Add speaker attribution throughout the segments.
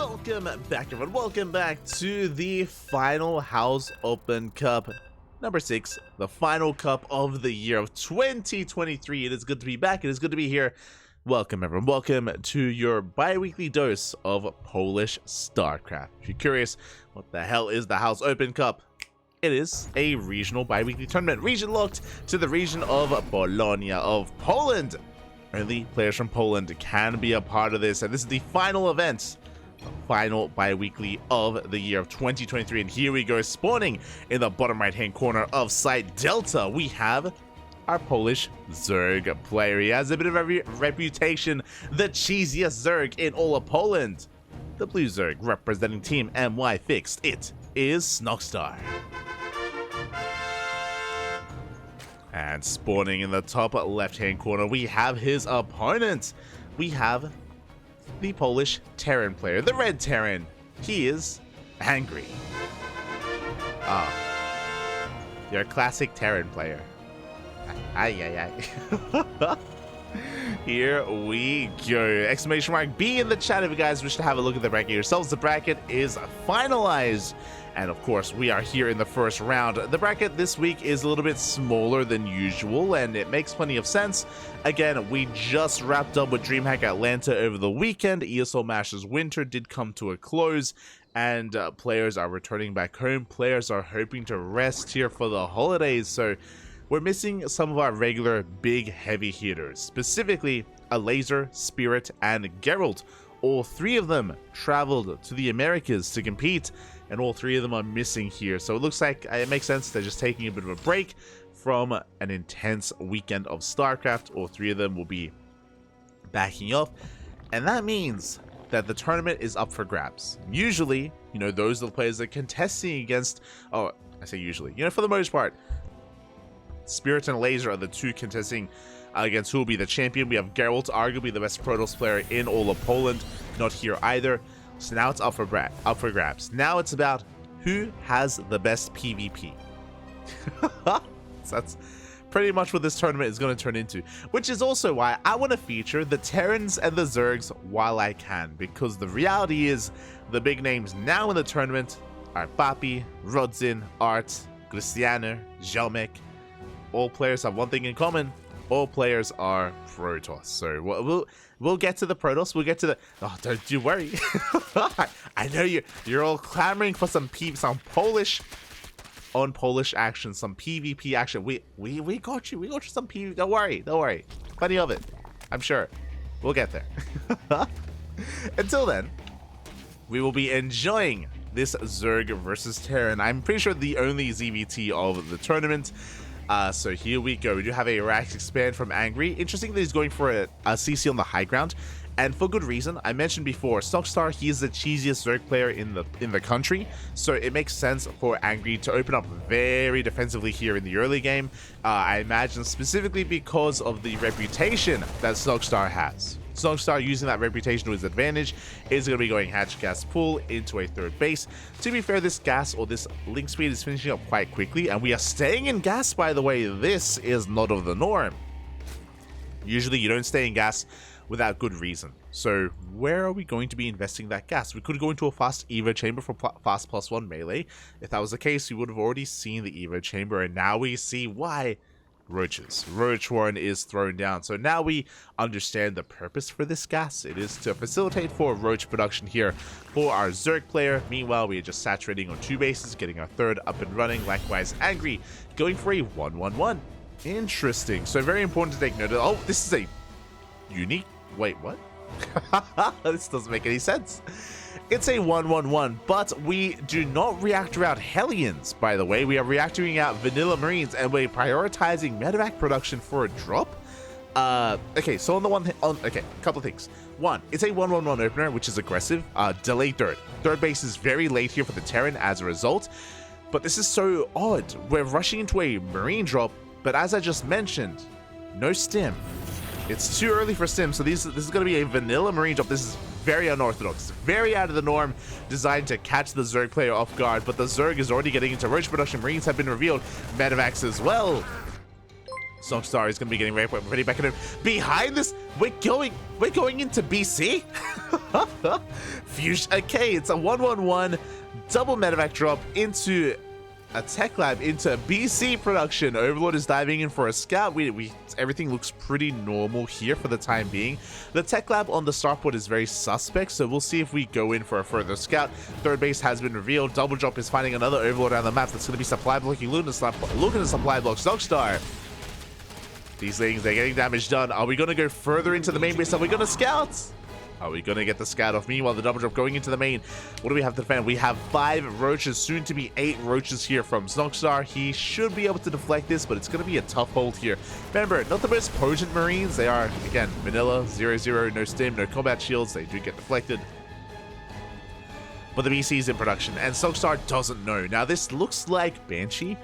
Speaker 1: Welcome back, everyone. Welcome back to the final House Open Cup number 6, the final cup of the year of 2023. It is good to be back. It is good to be here. Welcome, everyone. Welcome to your bi-weekly dose of Polish StarCraft. If you're curious, what the hell is the House Open Cup? It is a regional bi-weekly tournament, region locked to the region of Bologna of Poland. Only players from Poland can be a part of this, and this is the final event, the final bi-weekly of the year of 2023. And here we go, spawning in the bottom right-hand corner of site Delta, we have our Polish Zerg player. He has a bit of a reputation, the cheesiest Zerg in all of Poland. The blue Zerg representing Team MY Fixed, it is Snoxtar. And spawning in the top left-hand corner, we have his opponent. We have the Polish Terran player, the red Terran. He is angry. You're a classic Terran player. Here we go. Exclamation mark B in the chat if you guys wish to have a look at the bracket yourselves. The bracket is finalized. And of course, we are here in the first round. The bracket this week is a little bit smaller than usual, and it makes plenty of sense. Again, we just wrapped up with DreamHack Atlanta over the weekend. ESL Masters Winter did come to a close, and players are returning back home. Players are hoping to rest here for the holidays, so we're missing some of our regular big heavy hitters, specifically a Laser, Spirit, and Geralt. All three of them traveled to the Americas to compete, and all three of them are missing here. So it looks like it makes sense they're just taking a bit of a break from an intense weekend of StarCraft. All three of them will be backing off, and that means that the tournament is up for grabs. Usually, you know, those are the players that are contesting against, oh, I say usually, you know, for the most part, Spirit and Laser are the two contesting against who will be the champion. We have Geralt, arguably the best Protoss player in all of Poland, not here either. So now it's up for grabs. Now it's about who has the best PvP. So that's pretty much what this tournament is going to turn into, which is also why I want to feature the Terrans and the Zergs while I can, because the reality is the big names now in the tournament are Papi, Rodzin, Art, Cristiano, Ziomek. All players have one thing in common. All players are Protoss. So we'll get to the Protoss. We'll get to the. Oh, don't you worry. I know you're all clamoring for some Polish action, some PvP action. We got you. We got you some PvP. Don't worry. Plenty of it. I'm sure. We'll get there. Until then, we will be enjoying this Zerg versus Terran. I'm pretty sure the only ZvT of the tournament. So here we go. We do have a Rax expand from Angry. Interesting that he's going for a CC on the high ground, and for good reason. I mentioned before, Snoxtar, he is the cheesiest Zerg player in the country, so it makes sense for Angry to open up very defensively here in the early game. I imagine specifically because of the reputation that Snoxtar has. Snoxtar, using that reputation to his advantage, is going to be going hatch gas pull into a third base. To be fair, this gas or this link speed is finishing up quite quickly, and we are staying in gas, by the way. This is not of the norm. Usually you don't stay in gas without good reason. So where are we going to be investing that gas? We could go into a fast Evo chamber for fast +1 melee. If that was the case, we would have already seen the Evo chamber, and now we see why. Roaches. Roach Warren is thrown down. So now we understand the purpose for this gas. It is to facilitate for roach production here for our Zerg player. Meanwhile, we are just saturating on 2 bases, getting our third up and running. Likewise, Angry going for a 1-1-1. Interesting. So very important to take note of. Oh, this is a unique. Wait, what? This doesn't make any sense. It's a 1-1-1, but we do not reactor out Hellions, by the way. We are reactoring out Vanilla Marines, and we're prioritizing medevac production for a drop. Okay, so a couple of things. One, it's a 1-1-1 opener, which is aggressive. Delayed third. Third base is very late here for the Terran as a result, but this is so odd. We're rushing into a Marine drop, but as I just mentioned, no stim. It's too early for stim, so this is going to be a vanilla Marine drop. This is very unorthodox, very out of the norm, designed to catch the Zerg player off guard, but the Zerg is already getting into roach production. Marines have been revealed, medevacs as well. Snoxtar is going to be getting ready back at him. Behind this, we're going into BC. Fusion. Okay, it's a 1-1-1 double medevac drop into a tech lab into BC production. Overlord is diving in for a scout. Everything looks pretty normal here for the time being. The tech lab on the starport is very suspect, so we'll see if we go in for a further scout. Third base has been revealed. Double drop is finding another overlord on the map. That's going to be supply blocking. Looking at supply block Snoxtar. These things, they're getting damage done. Are we going to go further into the main base? Are we going to scout? Are we going to get the scout off? Meanwhile, the double drop going into the main. What do we have to defend? We have 5 roaches, soon to be 8 roaches here from Snoxtar. He should be able to deflect this, but it's going to be a tough hold here. Remember, not the most potent Marines. They are, again, vanilla, 0-0, no stim, no combat shields. They do get deflected. But the BC is in production, and Snoxtar doesn't know. Now, this looks like Banshee.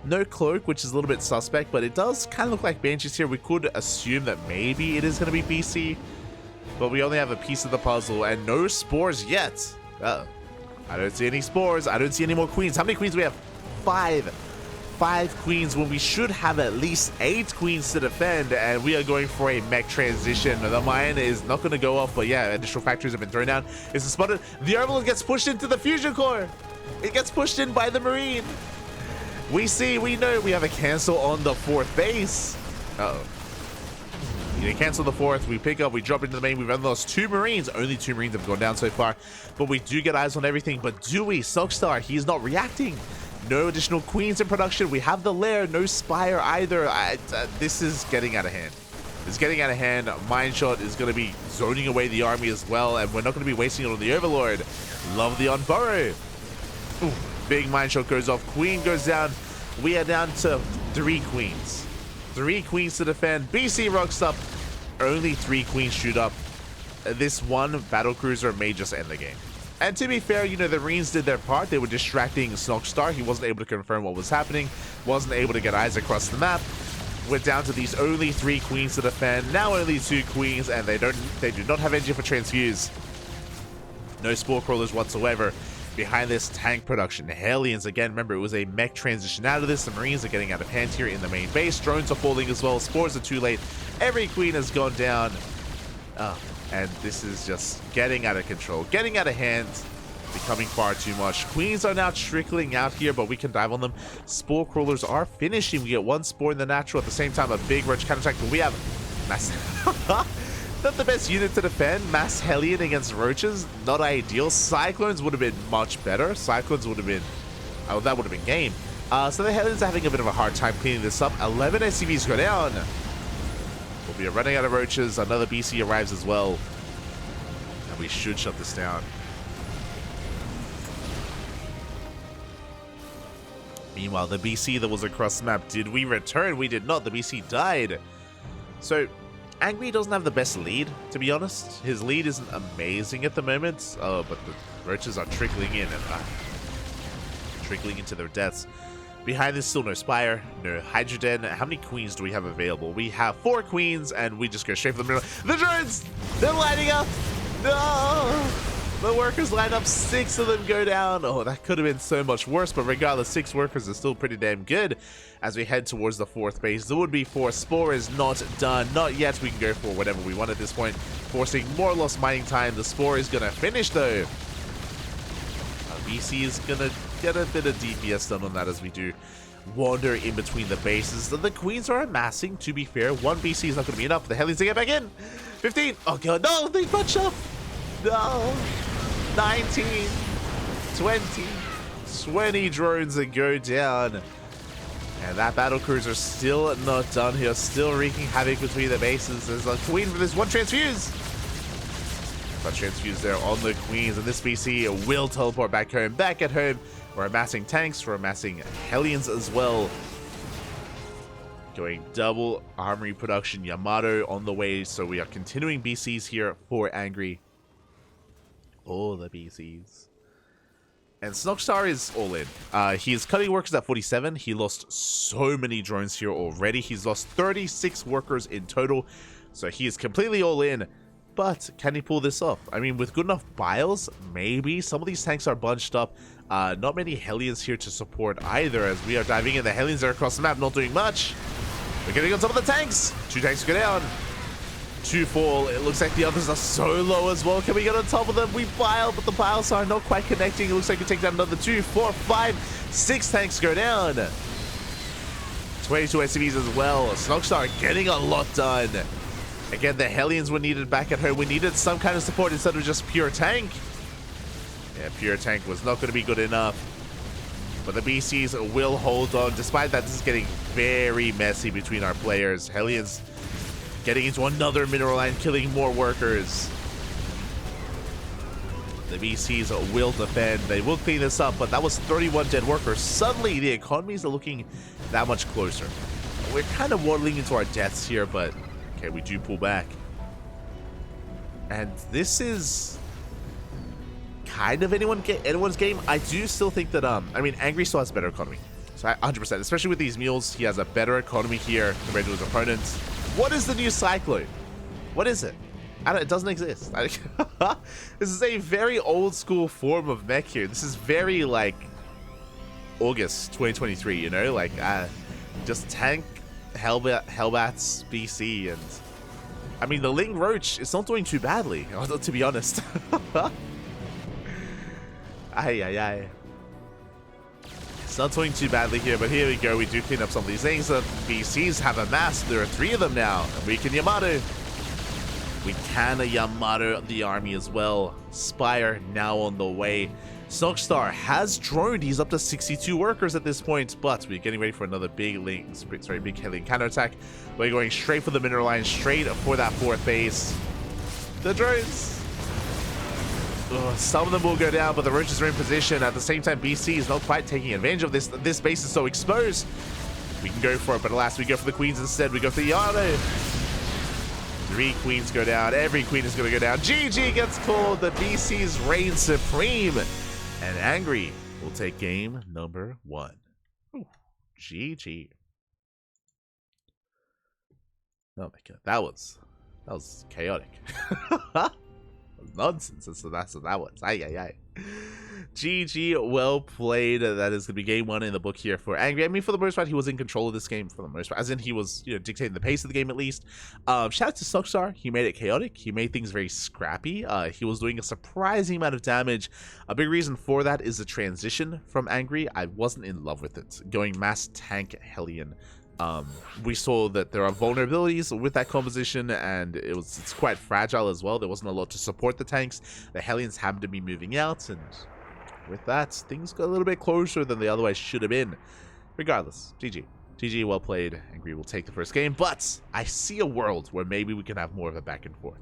Speaker 1: No cloak, which is a little bit suspect, but it does kind of look like Banshees here. We could assume that maybe it is going to be BC. But we only have a piece of the puzzle, and no spores yet. I don't see any spores. I don't see any more queens. How many queens do we have? 5. 5 queens when we should have at least 8 queens to defend, and we are going for a mech transition. The mine is not going to go off, but yeah, additional factories have been thrown down. It's spotted. The Overlord gets pushed into the fusion core. It gets pushed in by the Marine. We know we have a cancel on the 4th base. Uh-oh. You cancel the 4th, we pick up, we drop into the main. We've only lost 2 Marines. Only 2 Marines have gone down so far. But we do get eyes on everything. But do we? Snoxtar, he's not reacting. No additional queens in production. We have the lair, no spire either. This is getting out of hand. It's getting out of hand. Mindshot is going to be zoning away the army as well. And we're not going to be wasting it on the Overlord. Love the on burrow. Ooh, big Mindshot goes off. Queen goes down. We are down to 3 queens. 3 queens to defend. BC rocks up. Only 3 queens shoot up. This one battle cruiser may just end the game. And to be fair, you know, the Marines did their part. They were distracting Snoxtar. He wasn't able to confirm what was happening. Wasn't able to get eyes across the map. We're down to these only 3 queens to defend. Now only 2 queens, and they do not have engine for transfuse. No spore crawlers whatsoever. Behind this, tank production. Hellions, again, remember, it was a mech transition out of this. The Marines are getting out of hand here in the main base. Drones are falling as well. Spores are too late. Every queen has gone down. And this is just getting out of control. Getting out of hand. Becoming far too much. Queens are now trickling out here, but we can dive on them. Spore crawlers are finishing. We get 1 spore in the natural. At the same time, a big roach counterattack. But we have massive... Not the best unit to defend. Mass Hellion against roaches, not ideal. Cyclones would have been much better. Cyclones would have been, oh, that would have been game. So the Hellions are having a bit of a hard time cleaning this up. 11 SCVs go down. We'll be running out of roaches. Another BC arrives as well, and we should shut this down. Meanwhile, the BC that was across the map, did we return? We did not. The BC died. So Angry doesn't have the best lead, to be honest. His lead isn't amazing at the moment, but the roaches are trickling in and trickling into their deaths. Behind this, still no Spire, no Hydrogen. How many queens do we have available? We have 4 queens, and we just go straight for the middle. The drones! They're lining up! No! The workers line up, 6 of them go down. Oh, that could have been so much worse, but regardless, 6 workers are still pretty damn good. As we head towards the 4th base, the would-be 4 Spore is not done. Not yet. We can go for whatever we want at this point, forcing more lost mining time. The Spore is going to finish, though. BC is going to get a bit of DPS done on that as we do wander in between the bases. The queens are amassing, to be fair. 1 BC is not going to be enough for the Hellions to get back in. 15. Oh, God. No, they bunch up. No. 19. 20 drones that go down. And that battle cruiser still not done here. Still wreaking havoc between the bases. There's a queen for this 1 transfuse. But transfuse there on the queens. And this BC will teleport back home. Back at home. We're amassing tanks. We're amassing Hellions as well. Going double armory production. Yamato on the way. So we are continuing BCs here for Angry. All the BCs. And Snoxtar is all in. His cutting workers at 47. He lost so many drones here already. He's lost 36 workers in total. So he is completely all in. But can he pull this off? I mean, with good enough biles, maybe. Some of these tanks are bunched up. Not many Hellions here to support either, as we are diving in. The Hellions are across the map, not doing much. We're getting on top of the tanks. 2 tanks go down. 2 fall. It looks like the others are so low as well. Can we get on top of them? We pile, but the piles are not quite connecting. It looks like we take down another 2, 4, 5, 6 tanks go down. 22 SCVs as well. Snoxtar getting a lot done. Again, the Hellions were needed back at home. We needed some kind of support instead of just pure tank. Yeah, pure tank was not going to be good enough. But the BCs will hold on. Despite that, this is getting very messy between our players. Hellions getting into another mineral line, killing more workers. The BCs will defend. They will clean this up, but that was 31 dead workers. Suddenly, the economies are looking that much closer. We're kind of waddling into our deaths here, but okay, we do pull back. And this is kind of anyone's game. I do still think that, I mean, Angry still has better economy. So 100%, especially with these mules, he has a better economy here compared to his opponents. What is the new Cyclone? What is it? It doesn't exist. This is a very old school form of mech here. This is very like August 2023, you know, like just tank Hellbats BC, and I mean the Ling Roach is not doing too badly, to be honest. Aye. It's not doing too badly here, but here we go. We do clean up some of these things. The BCs have amassed. There are 3 of them now. And we can Yamato. We can Yamato the army as well. Spire now on the way. Snoxtar has droned. He's up to 62 workers at this point, but we're getting ready for another big Hellion counterattack. We're going straight for the mineral line, straight for that 4th base. The drones. Some of them will go down, but the roaches are in position. At the same time, BC is not quite taking advantage of this. This base is so exposed. We can go for it, but alas, we go for the queens instead. We go for the Yano. 3 queens go down. Every queen is going to go down. GG gets called. The BCs reign supreme. And Angry will take game number 1. Ooh, GG. Oh my god, that was chaotic. Nonsense. So that's what that was. Aye. GG, well played. That is going to be game 1 in the book here for Angry. I mean, for the most part, he was in control of this game for the most part. As in, he was, you know, dictating the pace of the game at least. Shout out to Snoxtar. He made it chaotic. He made things very scrappy. He was doing a surprising amount of damage. A big reason for that is the transition from Angry. I wasn't in love with it. Going mass tank Hellion. We saw that there are vulnerabilities with that composition, and it's quite fragile as well. There wasn't a lot to support the tanks. The Hellions happened to be moving out, and with that, things got a little bit closer than they otherwise should have been. Regardless, GG. GG, well played. Angry will take the first game, but I see a world where maybe we can have more of a back and forth.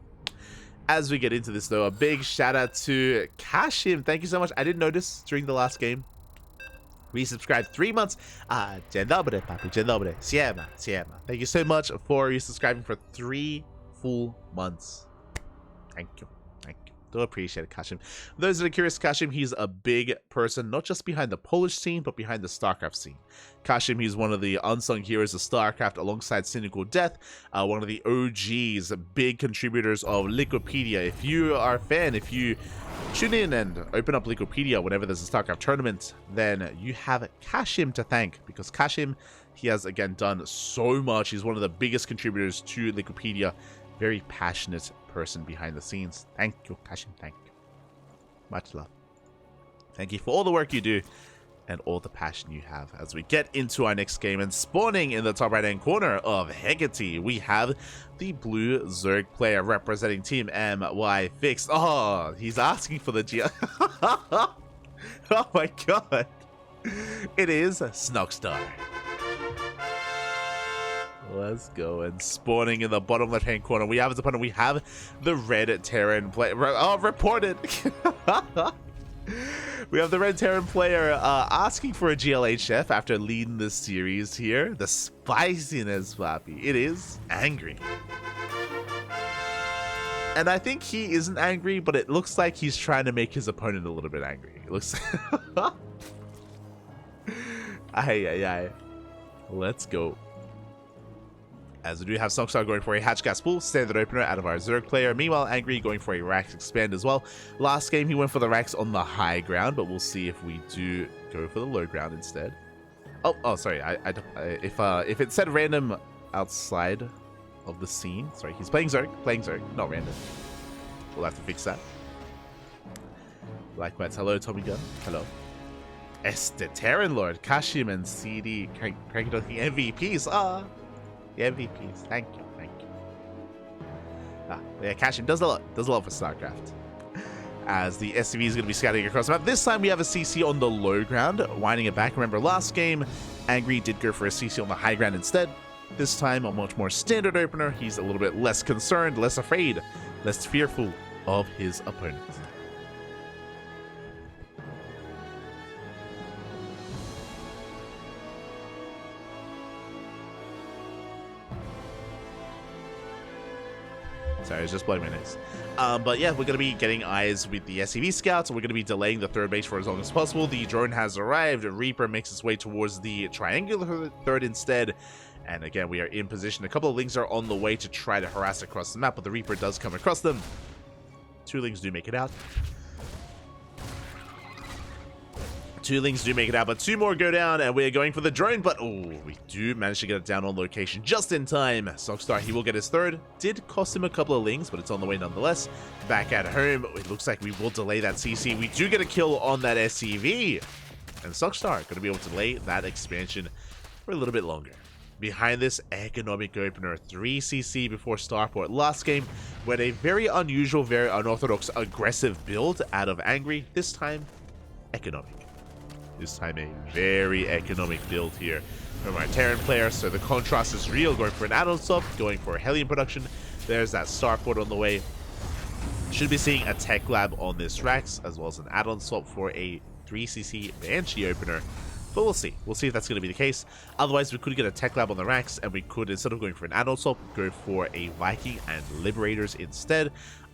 Speaker 1: As we get into this, though, a big shout out to Kashim. Thank you so much. I didn't notice during the last game. Resubscribed 3 months. Dzień dobry, papi. Dzień dobry. Siema. Thank you so much for resubscribing for 3 full months. Thank you. Do appreciate it, Kashim. For those that are curious, Kashim, he's a big person, not just behind the Polish scene, but behind the StarCraft scene. Kashim, he's one of the unsung heroes of StarCraft alongside Cynical Death, one of the OGs, big contributors of Liquipedia. If you are a fan, if you tune in and open up Liquipedia whenever there's a StarCraft tournament, then you have Kashim to thank, because Kashim, he has, again, done so much. He's one of the biggest contributors to Liquipedia. Very passionate person behind the scenes. Thank you, Kashim. Thank you. Much love. Thank you for all the work you do and all the passion you have. As we get into our next game, and spawning in the top right hand corner of Hecate, we have the blue Zerg player representing Team MY Fixed. Oh, he's asking for the G. Oh my god. It is Snoxtar. Let's go. And spawning in the bottom left hand corner, we have as opponent, we have the red Terran player. Oh, reported. We have the red Terran player asking for a GLHF after leading this series here. The spiciness, Flappy. It is Angry. And I think he isn't angry, but it looks like he's trying to make his opponent a little bit angry. It looks. Aye. Let's go. As we do have Snoxtar going for a Hatch Gas Pool, standard opener out of our Zerg player. Meanwhile, Angry going for a Rax Expand as well. Last game, he went for the Rax on the high ground, but we'll see if we do go for the low ground instead. Oh, sorry. If it said random outside of the scene. Sorry, he's playing Zerg, not random. We'll have to fix that. Likewise, hello, Tommy Gunn. Hello. The Terran Lord, Kashim, and CD, CranKy, the MVPs. Ah, the MVPs. Thank you. Ah, yeah, Kashim does a lot for StarCraft. As the SCV is going to be scouting across the map. This time we have a CC on the low ground, winding it back. Remember, last game, Angry did go for a CC on the high ground instead. This time, a much more standard opener. He's a little bit less concerned, less afraid, less fearful of his opponent. Sorry, I was just blowing my nose. But yeah, we're going to be getting eyes with the SCV scouts, and we're going to be delaying the third base for as long as possible. The drone has arrived. Reaper makes its way towards the triangular third instead. And again, we are in position. A couple of Lings are on the way to try to harass across the map, but the Reaper does come across them. 2 Lings do make it out. 2 Lings do make it out, but 2 more go down, and we're going for the drone, but oh, we do manage to get it down on location just in time. Snoxtar, he will get his third. Did cost him a couple of Lings, but it's on the way nonetheless. Back at home, it looks like we will delay that CC. We do get a kill on that SCV, and Snoxtar going to be able to delay that expansion for a little bit longer. Behind this economic opener, 3 CC before Starport. Last game, we had a very unusual, very unorthodox, aggressive build out of Angry. This time, economic. This time a very economic build here from our Terran player, so the contrast is real, going for an add-on swap, going for a Hellion production. There's that Starport on the way. Should be seeing a Tech Lab on this Rax, as well as an add-on swap for a 3cc Banshee opener. But we'll see. We'll see if that's going to be the case. Otherwise, we could get a Tech Lab on the Rax, and we could, instead of going for an add-on swap, go for a Viking and Liberators instead.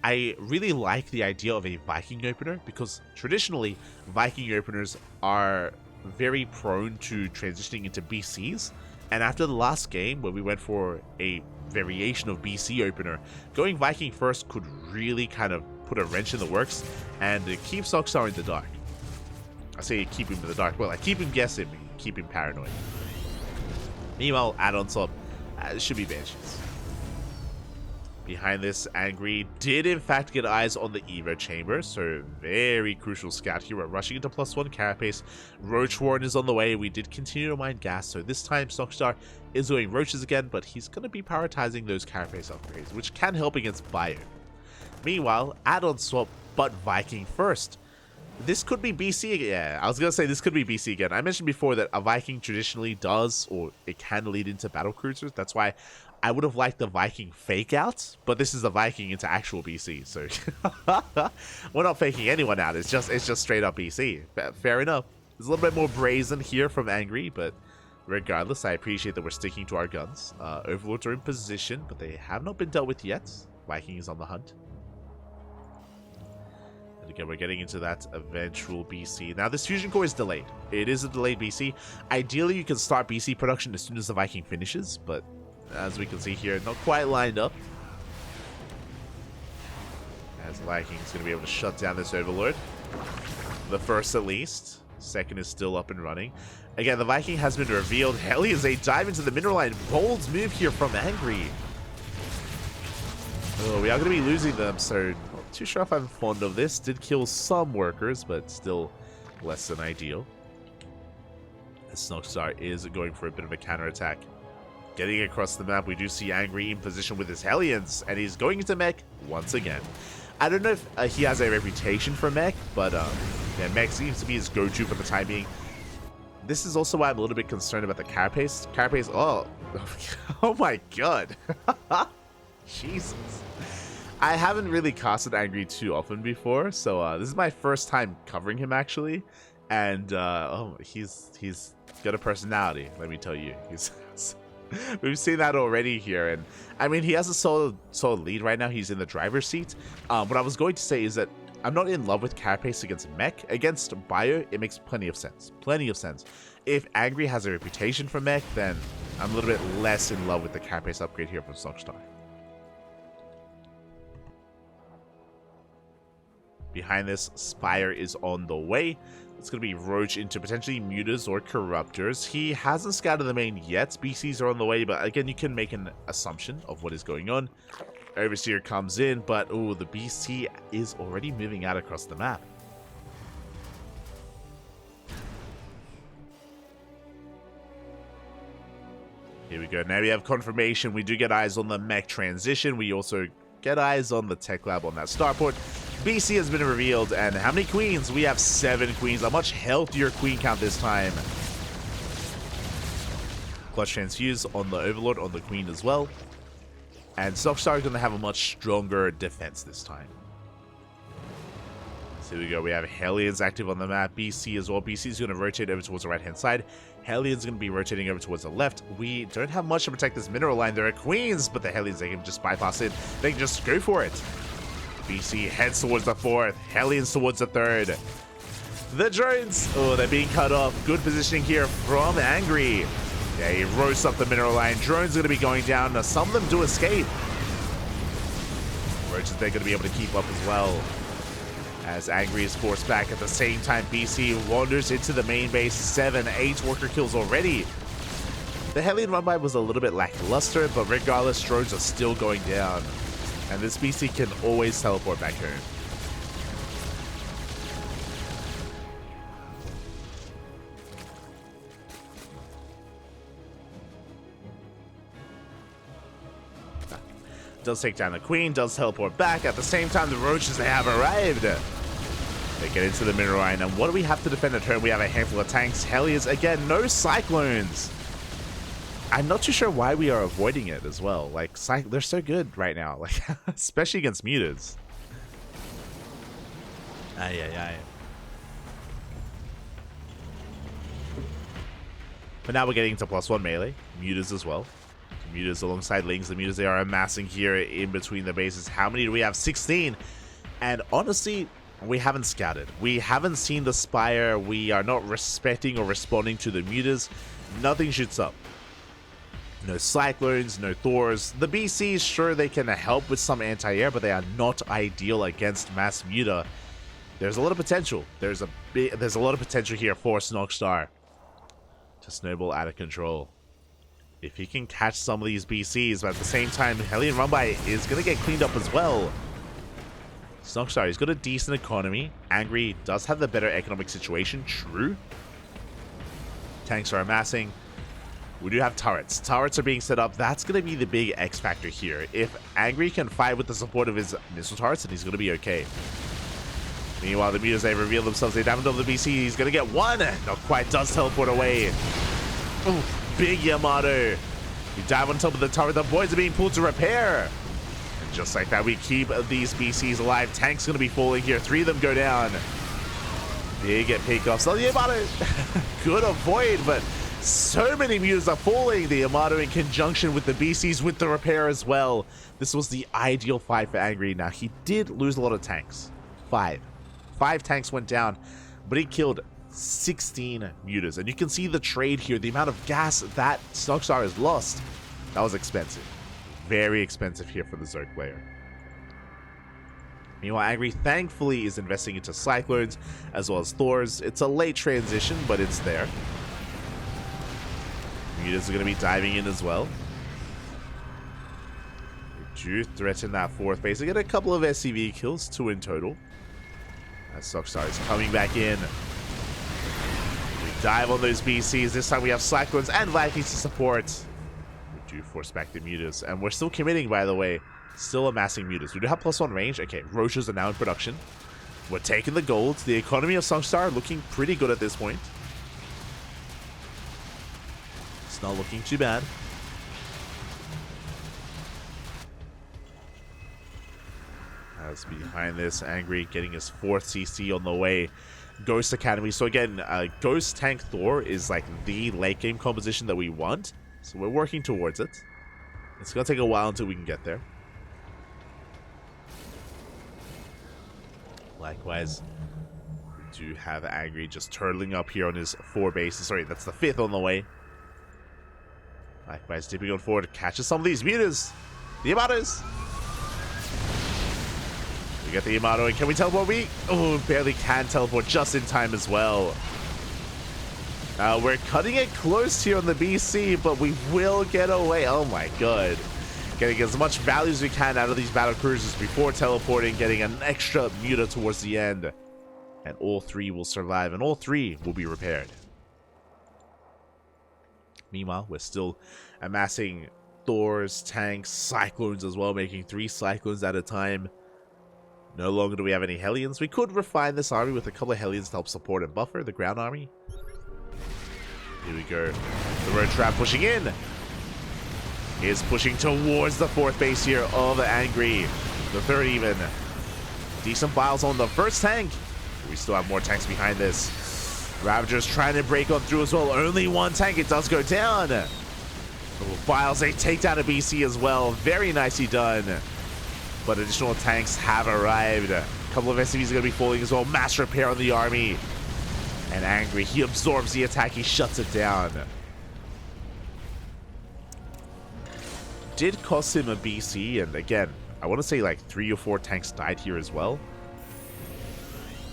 Speaker 1: I really like the idea of a Viking opener because traditionally Viking openers are very prone to transitioning into BCs, and after the last game where we went for a variation of BC opener, going Viking first could really kind of put a wrench in the works and keep Snoxtar in the dark. I say keep him in the dark, well, I keep him guessing, keep him paranoid. Meanwhile, add-on swap should be Banshees. Behind this, Angry did in fact get eyes on the Evo chamber, so very crucial scout here. We're rushing into +1 carapace. Roach Warren is on the way. We did continue to mine gas, so this time Snoxtar is doing roaches again, but he's going to be prioritizing those carapace upgrades, which can help against Bio. Meanwhile, add-on swap, but Viking first. This could be BC again. Yeah, I was going to say this could be BC again. I mentioned before that a Viking traditionally does, or it can lead into battle cruisers. That's why I would have liked the Viking fake out, but this is the Viking into actual BC, so we're not faking anyone out. It's just straight up BC. Fair enough. There's a little bit more brazen here from Angry, but regardless, I appreciate that we're sticking to our guns. Overlords are in position, but they have not been dealt with yet. Viking is on the hunt. And again, we're getting into that eventual BC. Now, this fusion core is delayed. It is a delayed BC. Ideally, you can start BC production as soon as the Viking finishes, but as we can see here, not quite lined up. As Viking is going to be able to shut down this Overlord. The first at least. Second is still up and running. Again, the Viking has been revealed. Hellions, they dive into the mineral line. Bold move here from Angry. Oh, we are going to be losing them, so not too sure if I'm fond of this. Did kill some workers, but still less than ideal. As Snoxtar is going for a bit of a counterattack. Getting across the map, we do see Angry in position with his Hellions, and he's going into mech once again. I don't know if he has a reputation for mech, but yeah, mech seems to be his go-to for the time being. This is also why I'm a little bit concerned about the carapace. Carapace, oh my god. Jesus. I haven't really casted Angry too often before, so this is my first time covering him actually, and oh, he's got a personality. Let me tell you, we've seen that already here, and I mean he has a solid lead right now. He's in the driver's seat. What I was going to say is that I'm not in love with carapace against mech. Against bio, it makes plenty of sense. If Angry has a reputation for mech, then I'm a little bit less in love with the carapace upgrade here from Snoxtar. Behind this, Spire is on the way. It's going to be Roach into potentially Mutas or Corruptors. He hasn't scouted the main yet. BCs are on the way, but again, you can make an assumption of what is going on. Overseer comes in, but oh, the BC is already moving out across the map. Here we go. Now we have confirmation. We do get eyes on the mech transition. We also get eyes on the tech lab on that starport. BC has been revealed, and how many queens? We have 7 queens. A much healthier queen count this time. Clutch transfuse on the Overlord, on the queen as well. And Snoxtar is going to have a much stronger defense this time. So here we go. We have Hellions active on the map. BC as well. BC is going to rotate over towards the right-hand side. Hellions going to be rotating over towards the left. We don't have much to protect this mineral line. There are queens, but the Hellions, they can just bypass it. They can just go for it. BC heads towards the 4th. Hellions towards the 3rd. The drones. Oh, they're being cut off. Good positioning here from Angry. Yeah, he roasts up the mineral line. Drones going to be going down. Now, some of them do escape. Roaches, they're going to be able to keep up as well. As Angry is forced back at the same time, BC wanders into the main base. 7, 8 worker kills already. The Hellion run-by was a little bit lackluster, but regardless, drones are still going down. And this BC can always teleport back home. Does take down the queen, does teleport back. At the same time, the roaches, they have arrived. They get into the mineral line, and what do we have to defend at home? We have a handful of tanks. Hellions, again, no cyclones. I'm not too sure why we are avoiding it as well. Like, they're so good right now, like especially against mutas. Aye. But now we're getting into +1 melee. Mutas as well. Mutas alongside Lings. The mutas, they are amassing here in between the bases. How many do we have? 16. And honestly, we haven't scouted. We haven't seen the Spire. We are not respecting or responding to the mutas. Nothing shoots up. No Cyclones, no Thors. The BCs, sure, they can help with some anti-air, but they are not ideal against mass muta. There's a lot of potential. There's a lot of potential here for Snoxtar to snowball out of control. If he can catch some of these BCs, but at the same time, Hellion Run-By is going to get cleaned up as well. Snoxtar, he's got a decent economy. Angry does have the better economic situation, true. Tanks are amassing. We do have turrets. Turrets are being set up. That's going to be the big X factor here. If Angry can fight with the support of his missile turrets, then he's going to be okay. Meanwhile, the mutas, they reveal themselves. They damage over the BC. He's going to get one. Not quite. Does teleport away. Ooh, big Yamato. We dive on top of the turret. The boys are being pulled to repair. And just like that, we keep these BCs alive. Tanks going to be falling here. 3 of them go down. Big pickoffs. So the Yamato, good avoid, but so many mutas are falling. The Yamato in conjunction with the BCs with the repair as well. This was the ideal fight for Angry. Now, he did lose a lot of tanks. 5 tanks went down, but he killed 16 mutas. And you can see the trade here, the amount of gas that Snoxtar has lost. That was expensive. Very expensive here for the Zerg player. Meanwhile, Angry thankfully is investing into Cyclones as well as Thors. It's a late transition, but it's there. Mutas are going to be diving in as well. We do threaten that 4th base. They get a couple of SCV kills, 2 in total. As Snoxtar is coming back in. We dive on those BCs. This time we have Cyclones and Vikings to support. We do force back the mutas. And we're still committing, by the way. Still amassing mutas. We do have +1 range. Okay, roaches are now in production. We're taking the gold. The economy of Snoxtar looking pretty good at this point. It's not looking too bad. As behind this, Angry getting his 4th CC on the way. Ghost Academy. So again, Ghost Tank Thor is like the late game composition that we want. So we're working towards it. It's going to take a while until we can get there. Likewise, we do have Angry just turtling up here on his 4 bases. Sorry, that's the 5th on the way. Likewise, dipping on forward, catches some of these mutas. The Yamatos. We get the Yamato, and can we teleport? Oh, barely can teleport just in time as well. We're cutting it close here on the BC, but we will get away. Oh my god. Getting as much value as we can out of these battle cruisers before teleporting, getting an extra muta towards the end. And all 3 will survive, and all 3 will be repaired. Meanwhile, we're still amassing Thors, tanks, Cyclones as well, making 3 Cyclones at a time. No longer do we have any Hellions. We could refine this army with a couple of Hellions to help support and buffer the ground army. Here we go. The road trap pushing in. He is pushing towards the 4th base here of Angry. The 3rd even. Decent biles on the 1st tank. We still have more tanks behind this. Ravagers trying to break on through as well. Only 1 tank. It does go down. Biles, they take down a BC as well. Very nicely done. But additional tanks have arrived. A couple of SCVs are going to be falling as well. Mass repair on the army. And Angry, he absorbs the attack. He shuts it down. Did cost him a BC. And again, I want to say like 3 or 4 tanks died here as well.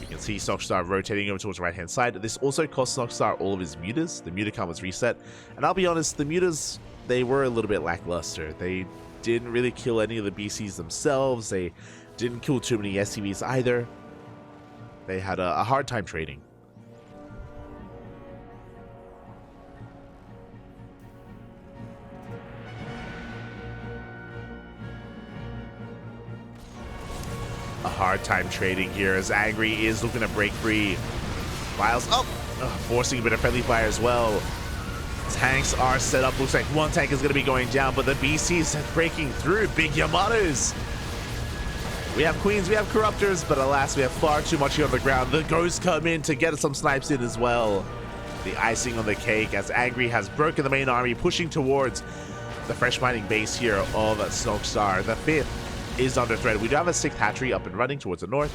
Speaker 1: You can see Snoxtar rotating over towards the right hand side. This also cost Snoxtar all of his mutas. The muta count was reset. And I'll be honest, the mutas, they were a little bit lackluster. They didn't really kill any of the BCs themselves. They didn't kill too many SCVs either. They had a hard time trading. A hard time trading here as Angry is looking to break free. Biles up, forcing a bit of friendly fire as well. Tanks are set up. Looks like 1 tank is going to be going down, but the BCs are breaking through. Big Yamatos. We have Queens, we have Corruptors, but alas, we have far too much here on the ground. The Ghosts come in to get some snipes in as well. The icing on the cake as Angry has broken the main army, pushing towards the fresh mining base here of Snoxtar. The 5th is under threat. We do have a 6th hatchery up and running towards the north.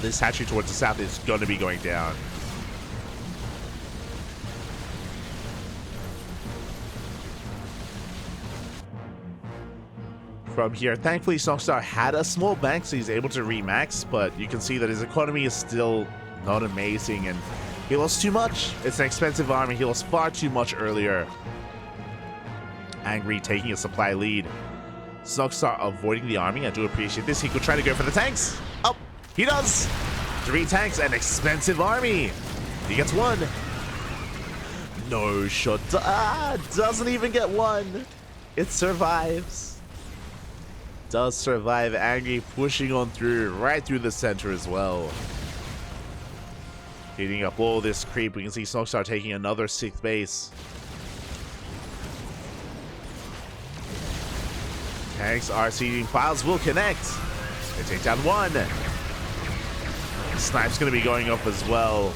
Speaker 1: This hatchery towards the south is going to be going down. From here, thankfully Snoxtar had a small bank, so he's able to remax, but you can see that his economy is still not amazing, and he lost too much. It's an expensive army. He lost far too much earlier. Angry taking a supply lead. Snoxtar avoiding the army. I do appreciate this. He could try to go for the tanks. Oh, he does. 3 tanks, an expensive army. He gets 1. No shot. Doesn't even get 1. It survives. Does survive. Angry pushing on through, right through the center as well. Heating up all this creep. We can see Snoxtar taking another 6th base. Tanks are sieging. Files will connect. They take down 1. Snipe's going to be going up as well.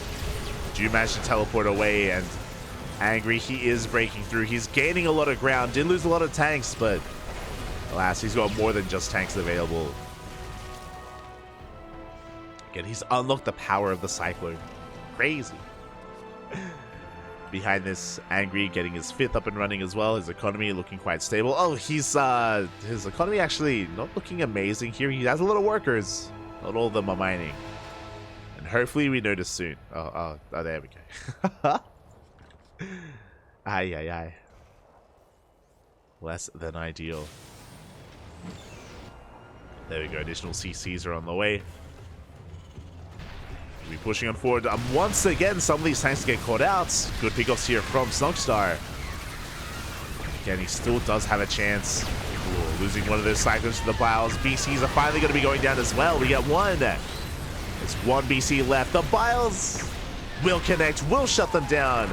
Speaker 1: Do manage to teleport away, and Angry, he is breaking through. He's gaining a lot of ground. Did lose a lot of tanks, but alas, he's got more than just tanks available. Again, he's unlocked the power of the Cyclone. Crazy. Behind this, Angry getting his 5th up and running as well. His economy looking quite stable. Oh, he's his economy actually not looking amazing here. He has a lot of workers. Not all of them are mining. And hopefully we notice soon. Oh, there we go. Aye. Less than ideal. There we go. Additional CCs are on the way. Be pushing on forward. Once again, some of these tanks get caught out. Good pickoffs here from Snoxtar. Again, he still does have a chance. Ooh, losing one of those cyclones to the Biles. BCs are finally going to be going down as well. We get 1. There's 1 BC left. The Biles will connect, will shut them down.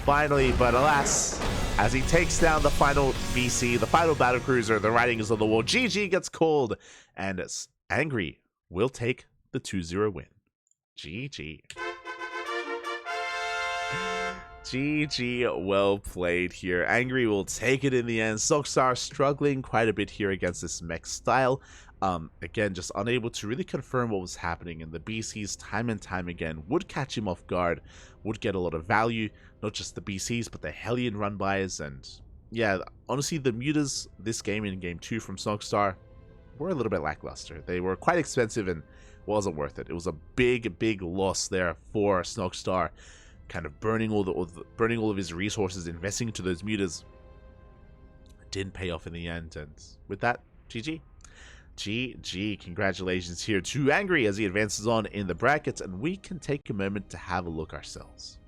Speaker 1: Finally, but alas, as he takes down the final BC, the final battle cruiser, the writing is on the wall. GG gets called, and Angry will take the 2-0 win. GG. GG, well played here. Angry will take it in the end. Snoxtar struggling quite a bit here against this mech style. Again, just unable to really confirm what was happening, and the BCs time and time again would catch him off guard, would get a lot of value, not just the BCs, but the Hellion run-bys, and yeah, honestly, the mutas this game in Game 2 from Snoxtar, were a little bit lackluster. They were quite expensive and wasn't worth it. It was a big loss there for Snoxtar, kind of burning all of his resources, investing into those mutas. It didn't pay off in the end, and with that, GG. GG. Congratulations here to Angry as he advances on in the brackets, and we can take a moment to have a look ourselves.